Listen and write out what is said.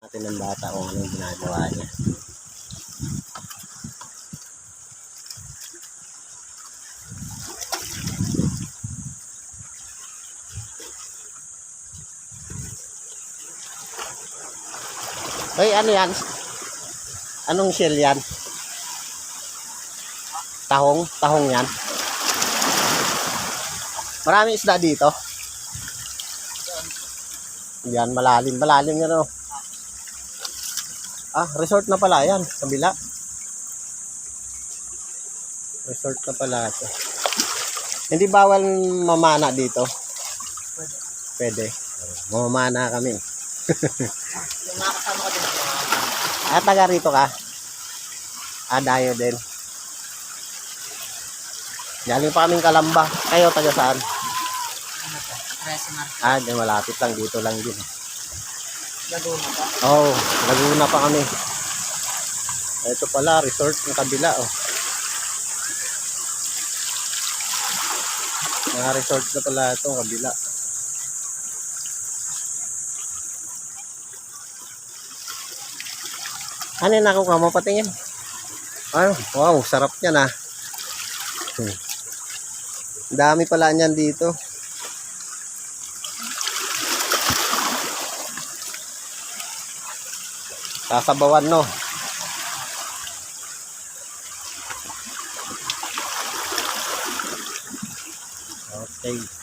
pati ng bata kung anong ginagawa niya. Hoy, ano yan? Anong shell yan? Tahong? Tahong yan? Maraming isda dito? Yan, malalim. Malalim yan, oh. Ah, resort na pala yan. Kabila. Resort na pala ito. Hindi bawal mamana dito? Pwede. Mamamana kami. Yung mga kasama ko din. Ah, taga rito ka? Ah, dayo din. Galing pa kaming Kalamba. Kayo, taga saan? Ano po? Resima. Ah, di malapit lang. Dito lang din. Laguna pa. Oo, Laguna pa kami. Ito pala, resort ng kabila, oh. Mga resort na pala ito, kabila. Ano yung nakuha mo? Patingin. Ay, wow, sarap yan, ah. Dami pala niyan dito. Sasabawan, no? Okay.